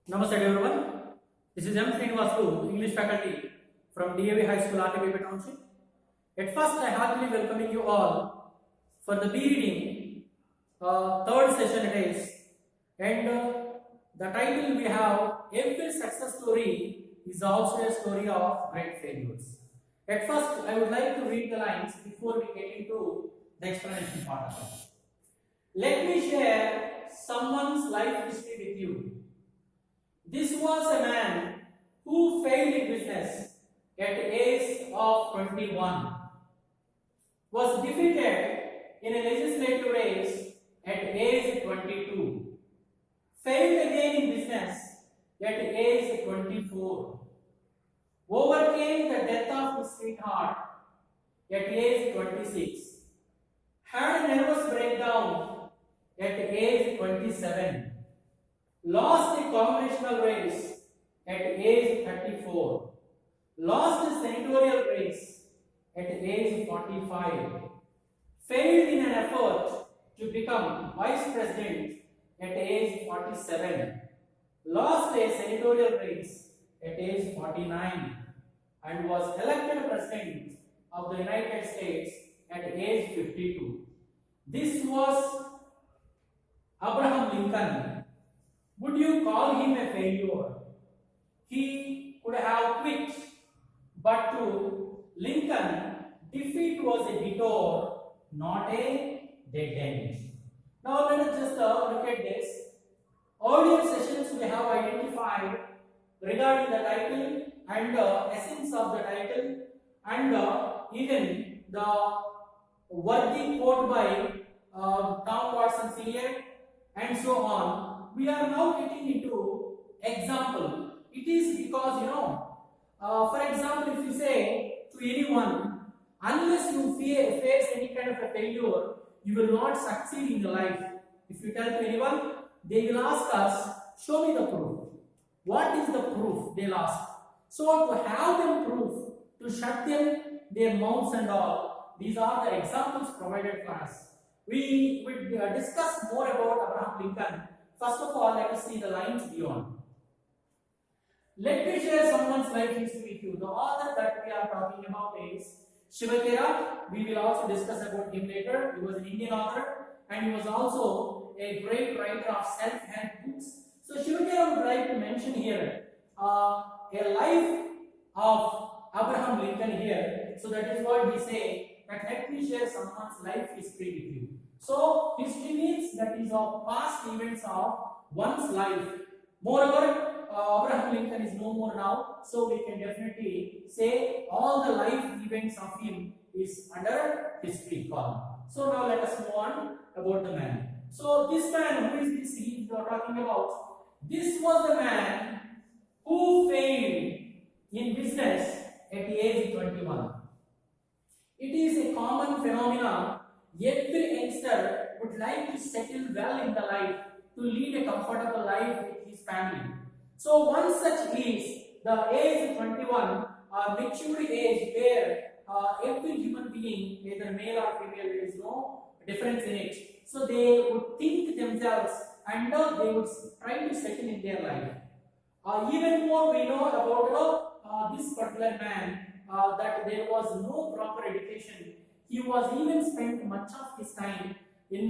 Namaste everyone. This is M. Srinivasu, English faculty from DAV High School, RTP Township. At first, I heartily welcoming you all for the reading third session it is, and the title we have every success story is also a story of great failures. At first, I would like to read the lines before we get into the explanation part of it. Let me share someone's life history with you. This was a man who failed in business at the age of 21, was defeated in a legislative race at age 22, failed again in business at age 24, overcame the death of his sweetheart at age 26, had a nervous breakdown at age 27, lost the congressional race at age 34, lost the senatorial race at age 45, failed in an effort to become vice president at age 47, lost a senatorial race at age 49, and was elected president of the United States at age 52. This was Abraham Lincoln. Would you call him a failure? He could have quit, but to Lincoln, defeat was a detour, not a dead end. Now let us just look at this. Earlier sessions we have identified regarding the title and essence of the title and even the worthy quote by Tom Watson Sr. and so on. We are now getting into example. It is because for example, if you say to anyone, unless you face any kind of a failure, you will not succeed in your life. If you tell to anyone, they will ask us, show me the proof. What is the proof? They'll ask. So to have them proof, to shut them their mouths and all, these are the examples provided for us. We will discuss more about Abraham Lincoln. First of all, let us see the lines beyond. Let me share someone's life history with you. The author that we are talking about is Shivakera. We will also discuss about him later. He was an Indian author and he was also a great writer of self-help books. So Shivakera would like to mention here a life of Abraham Lincoln here. So that is what we say, that let me share someone's life history with you. So history means that is of past events of one's life. Moreover, Abraham Lincoln is no more now, so we can definitely say all the life events of him is under history column. So now let us move on about the man. So this man, who is this he we are talking about? This was the man who failed in business at the age of 21. It is a common phenomenon. Every youngster would like to settle well in the life, to lead a comfortable life with his family. So one such is the age of 21, maturity age where every human being, whether male or female, there is no difference in it. So they would think themselves and they would try to settle in their life. Even more we know about this particular man, that there was no proper education. He was even spent much of his time in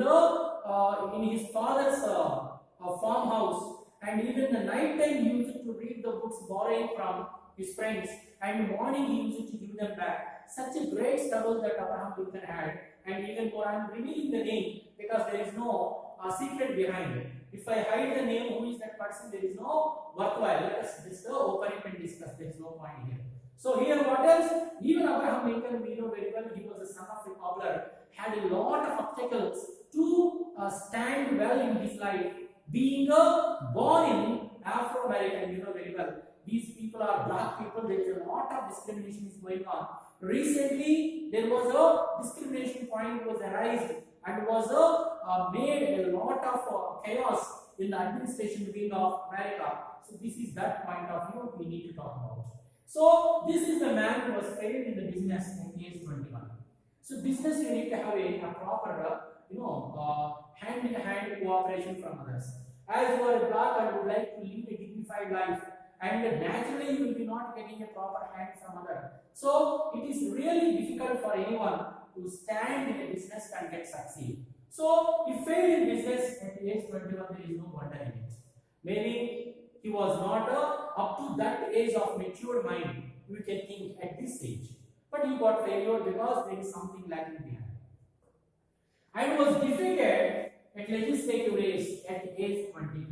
his father's farmhouse, and even the night time he used to read the books borrowing from his friends, and morning he used to give them back. Such a great struggle that Abraham Lincoln had, and even more I am revealing the name because there is no secret behind it. If I hide the name, who is that person, there is no worthwhile. Let us just open it and discuss. There is no point here. So here what else? Even Abraham Lincoln, we know very well, he was the son of a cobbler, had a lot of obstacles to stand well in his life. Being born in Afro-American, you know very well, these people are black people, there is a lot of discrimination is going on. Recently, there was a discrimination point was arised and was made a lot of chaos in the administration wing of America. So this is that point of view we need to talk about. So this is the man who was failed in the business at age 21. So business you need to have a proper hand in hand cooperation from others. As you are a black, I would like to lead a dignified dignified life, and naturally you will be not getting a proper hand from other. So it is really difficult for anyone to stand in a business and get succeed. So he failed in business at age 21. There is no wonder in it. Maybe he was not up to that age of mature mind, we can think, at this stage. But he got failure because there is something lacking behind. And was defeated at legislative race at age 22.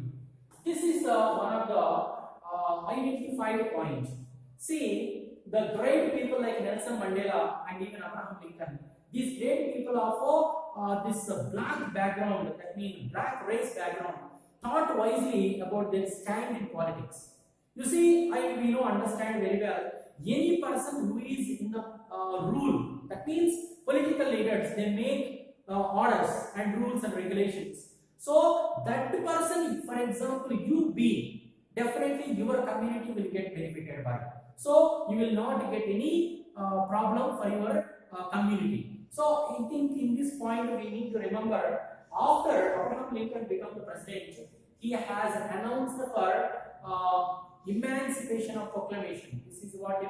This is one of the identified points. See, the great people like Nelson Mandela and even Abraham Lincoln, these great people of this black background, that means black race background, thought wisely about their stand in politics. You see, we know, understand very well, any person who is in the rule, that means political leaders, they make orders and rules and regulations. So that person, for example, you be, definitely your community will get benefited by. So you will not get any problem for your community. So I think in this point we need to remember, after Abraham Lincoln became the president, he has announced for Emancipation of Proclamation. This is what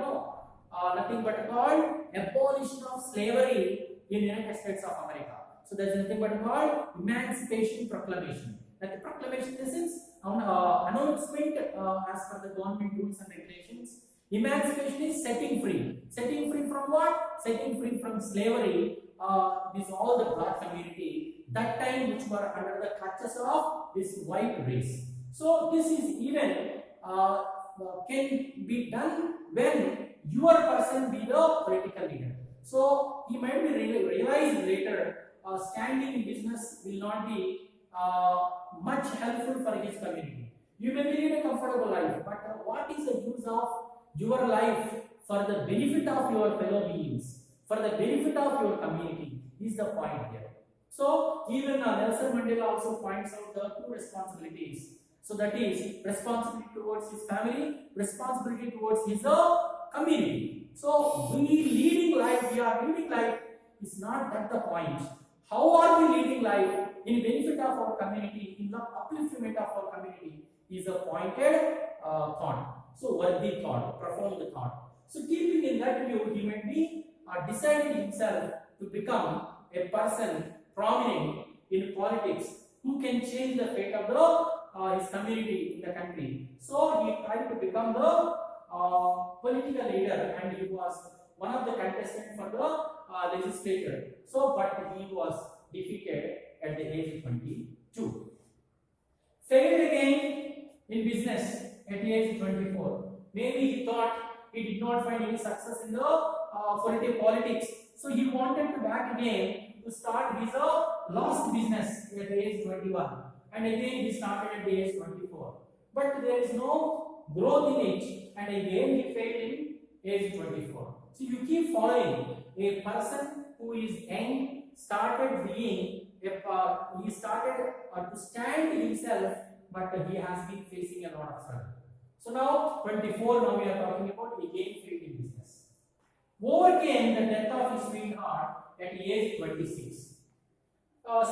nothing but called abolition of slavery in the United States of America. So there is nothing but called Emancipation Proclamation. That the proclamation is announcement as per the government rules and regulations. Emancipation is setting free. Setting free from what? Setting free from slavery. This all the black community that time which were under the clutches of this white race. So this is even can be done when your person be the political leader. So he might be realized later, standing in business will not be much helpful for his community. You may lead a comfortable life, but what is the use of your life for the benefit of your fellow beings, for the benefit of your community, is the point here. So even Nelson Mandela also points out the two responsibilities. So that is responsibility towards his family, responsibility towards his community. So we are leading life is not that the point. How are we leading life in benefit of our community, in the upliftment of our community, is a pointed thought. So worthy thought, profound thought. So keeping in that view, he might be deciding himself to become a person prominent in politics who can change the fate of his community in the country. So he tried to become the political leader, and he was one of the contestants for the legislature. So, but he was defeated at the age of 22. Failed again in business at the age of 24. Maybe he thought he did not find any success in the politics. So he wanted to back again to start his lost business at the age 21. And again he started at the age 24. But there is no growth in it, and again he failed in age 24. So you keep following a person who is young, started being he started to stand himself, but he has been facing a lot of struggle. So now 24, now we are talking about again failed in business. Overcame the death of his sweetheart at age 26.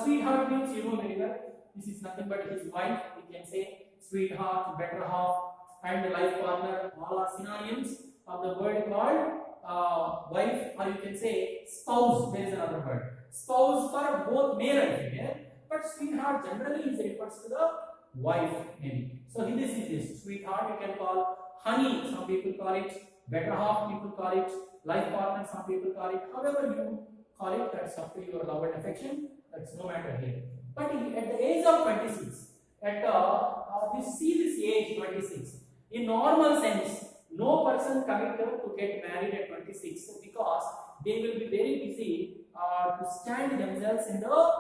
Sweetheart means, you know very well, this is nothing but his wife. We can say sweetheart, better half, and life partner. All are synonyms of the word called wife, or you can say spouse. There is another word, spouse, for both male and female, but sweetheart generally is refers to the wife maybe. So this is this sweetheart. You can call honey. Some people call it better half. People call it life partner. Some people call it however you call it. That's up to your love and affection. That's no matter here. But at the age of 26, at we see this age 26. In normal sense, no person committed to get married at 26 because they will be very busy to stand themselves in the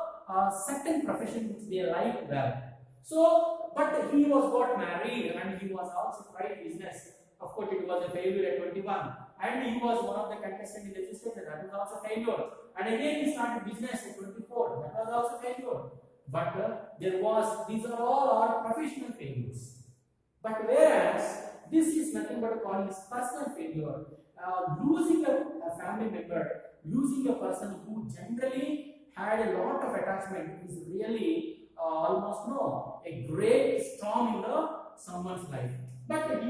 certain profession which they like well. So, but he was got married and he was also tried business. Of course, it was a failure at 21, and he was one of the contestants in the legislature. That was also failure. And again, he started business at 24. That was also failure. But these are all our professional failures. But whereas this is nothing but called his personal failure, losing a family member, losing a person who generally had a lot of attachment is really almost a great storm in the someone's life. But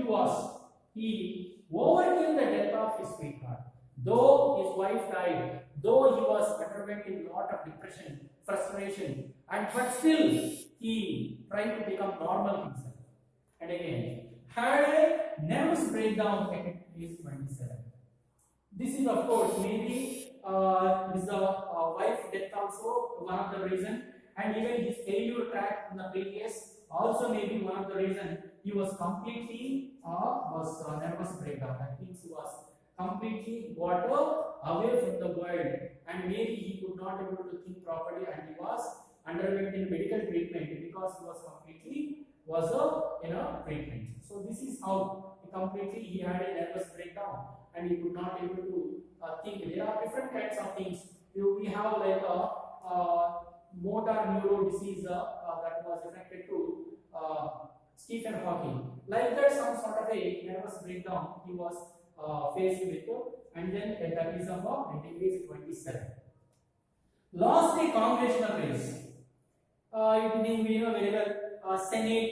he overcame the death of his sweetheart. Though his wife died, though he was underwent in a lot of depression, frustration, but still he tried to become normal himself. And again, had a nervous breakdown at age 27. This is, of course, maybe his wife death also one of the reason, and even his failure track in the previous also maybe one of the reason. He was completely nervous breakdown. That means he was completely got away from the world, and maybe he could not able to think properly, and he was underwent in medical treatment because he was completely in a treatment. So this is how he had a nervous breakdown, and he could not able to think. There are different kinds of things. We have like a motor neuro disease that was affected to Stephen Hawking. Like that, some sort of a nervous breakdown he was faced with, and then that is about at age 27. Lost a congressional race. We know very well. Senate,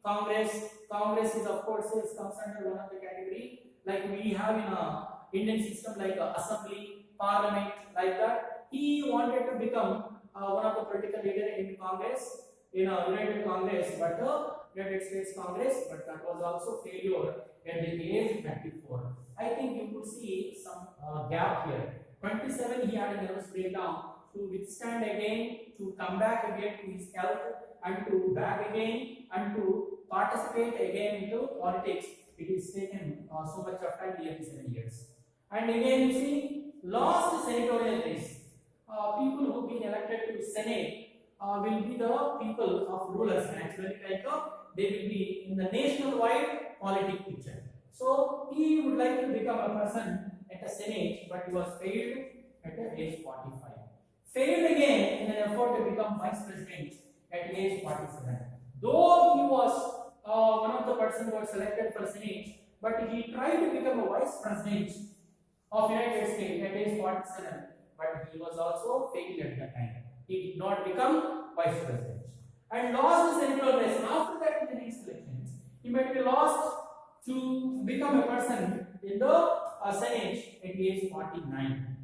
Congress is of course comes under one of the category. Like we have in a Indian system like Assembly, Parliament, like that. He wanted to become one of the political leader in Congress, in United Congress, but United States Congress, but that was also failure at the age 34. I think you could see some gap here. 27, he had a nervous breakdown to withstand again, to come back again to his health, and to back again, and to participate again into politics. It is taken so much of time, nearly 7 years. And again, you see, lost the senatorial race. People who been elected to Senate will be the people of rulers. Actually, like they will be in the nationwide politic picture. So he would like to become a person at a Senate, but he was failed at the age 45. Failed again in an effort to become vice president at age 47. Though he was one of the person who was selected for Senate, but he tried to become a vice president of United States at age 47, but he was also failed at that time. He did not become vice president and lost the senatorial race. After that, in the next elections, he might be lost to become a person in the Senate at age 49,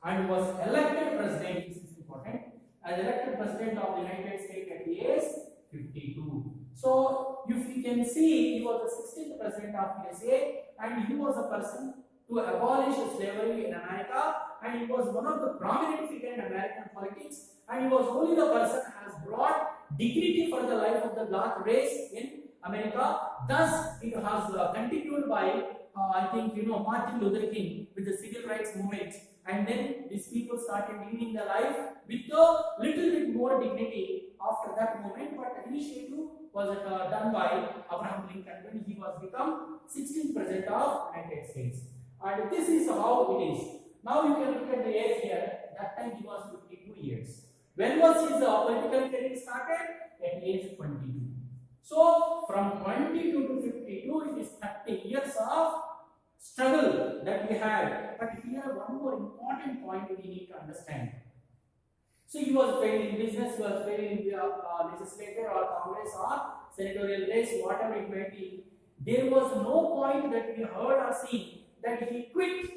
and was elected president. This is important. As elected president of the United States at the age 52. So, if you can see, he was the 16th president of USA, and he was a person to abolish slavery in America, and he was one of the prominent figures in American politics, and he was only the person who has brought dignity for the life of the black race in America. Thus, it has continued by, I think, Martin Luther King with the civil rights movement, and then these people started living their life with a little bit more dignity after that moment. But the initiative was done by Abraham Lincoln when he was become 16th president of United States. And this is how it is. Now you can look at the age here. That time he was 52 years. When was his political career started? At age 22. So from 22 to 52, it is 30 years of struggle that we had. But here one more important point we need to understand. So he was failed in business, he was failed in the legislature or Congress or senatorial race, whatever it may be. There was no point that we heard or seen that he quit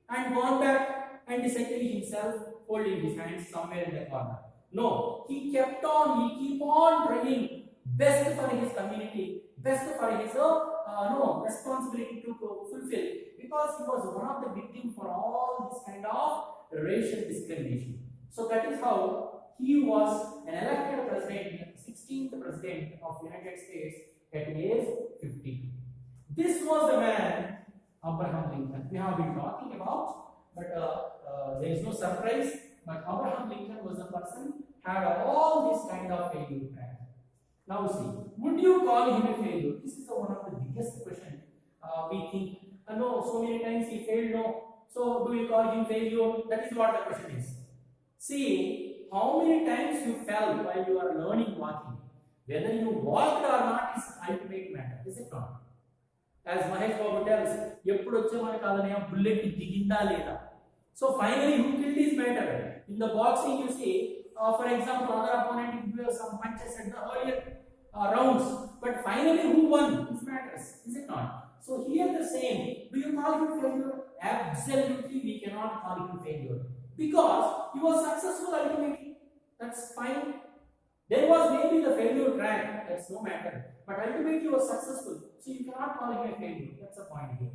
and gone back and essentially himself holding his hands somewhere in the corner. No, he kept on, he keep on trying best for his community, best for his responsibility to fulfill, because he was one of the victims for all this kind of racial discrimination. So that is how he was an elected president, 16th president of the United States at age 50. This was the man, Abraham Lincoln. We have been talking about, but there is no surprise. But Abraham Lincoln was a person had all this kind of failure. Now see, would you call him a failure? This is one of the biggest question we think. No, so many times he failed. No, so do you call him failure? That is what the question is. See, how many times you fell while you are learning walking? Whether you walked or not is ultimate matter, is it not? As Mahesh Babu tells, ఎప్పుడు వచ్చేమని కాదని bullet దిగిందా లేదా. So finally, who killed this matter? In the boxing, you see, for example, other opponent give some punches at the earlier rounds, but finally finally who won? This matters, is it not? So here the same. Do you call him failure? Absolutely, we cannot call him failure because he was successful ultimately. That's fine. There was maybe the failure track. That's no matter. But ultimately, he was successful. So you cannot call him a failure. That's the point here.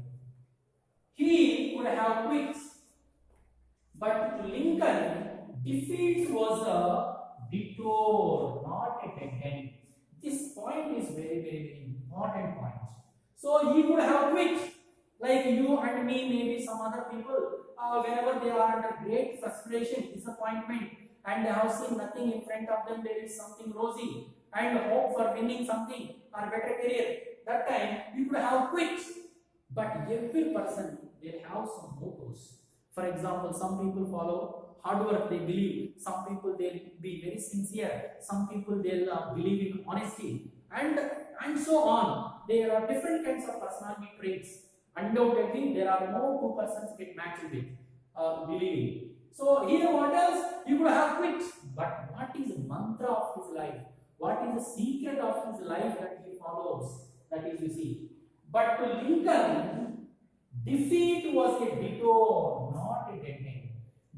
He could have quit, but Lincoln defeat was a detour, not a dead end. This point is very important point. So he could have quit, like you and me, maybe some other people, whenever they are under great frustration, disappointment, and they have seen nothing in front of them, there is something rosy, and hope for winning something or better career. That time you could have quit. But every person, they have some mottos. For example, some people follow hard work, they believe. Some people, they'll be very sincere. Some people, they'll believe in honesty. And so on. There are different kinds of personality traits. Undoubtedly, there are no two persons get matched with believing. So here what else? You could have quit. But what is the mantra of his life? What is the secret of his life that he follows? That is, you see. But to Lincoln, defeat was a detour, not a dead end.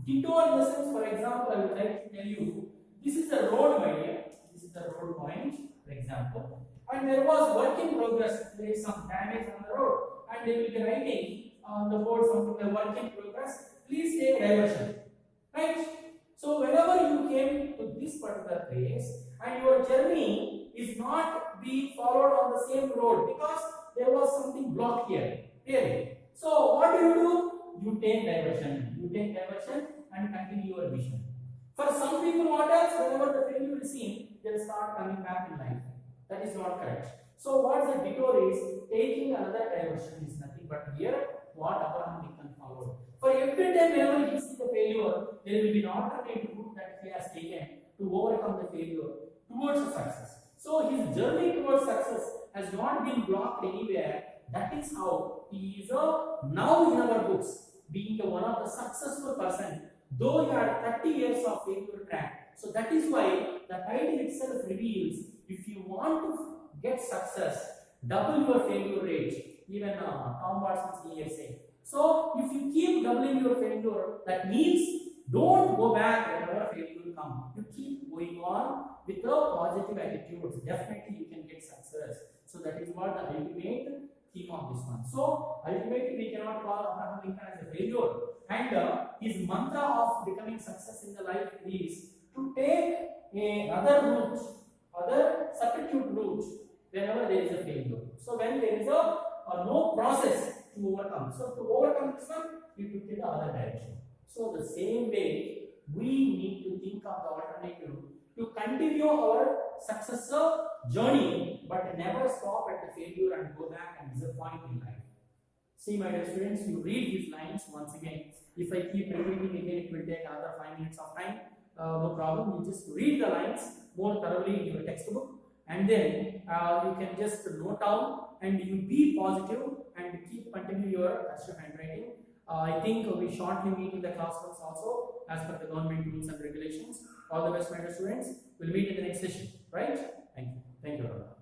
Detour in the sense, for example, I would like to tell you, this is the road, my dear. This is the road point, for example. And there was work in progress. There is some damage on the road. And they will be writing on the board something like work in progress. Please take diversion. Right? So whenever you came to this particular place and your journey is not being followed on the same road because there was something blocked here. Really. So what do? You take diversion. You take diversion and continue your vision. For some people, what else? Whenever the failure is seen, they'll start coming back in life. That is not correct. So what the detour is, taking another diversion is nothing but here what Abraham Lincoln followed. For every time whenever he sees the failure, there will be an alternate route that he has taken to overcome the failure towards the success. So his journey towards success has not been blocked anywhere. That is how he is now in our books, being one of the successful person, though he had 30 years of failure track. So that is why the title itself reveals, if you want to get success, double your failure rate. Even Tom Watson Senior said. So if you keep doubling your failure, that means don't go back whenever failure will come. You keep going on with a positive attitude. Definitely you can get success. So that is what the ultimate theme of this one. So ultimately we cannot call Abraham Lincoln as a failure. And his mantra of becoming success in the life is to take another route, other substitute route whenever there is a failure. So when there is a no process to overcome. So to overcome this one, you took it the other direction. So the same way, we need to think of the alternative to continue our success journey, but never stop at the failure and go back and disappoint in life. See, my dear students, you read these lines once again. If I keep repeating again, it will take another 5 minutes of time. No problem. You just read the lines more thoroughly in your textbook, and then you can just note down and you be positive and keep continue your cursive handwriting. I think we shortly meet in the classrooms also as per the government rules and regulations. All the best, my dear students. We'll meet in the next session. Right? Thank you. Thank you.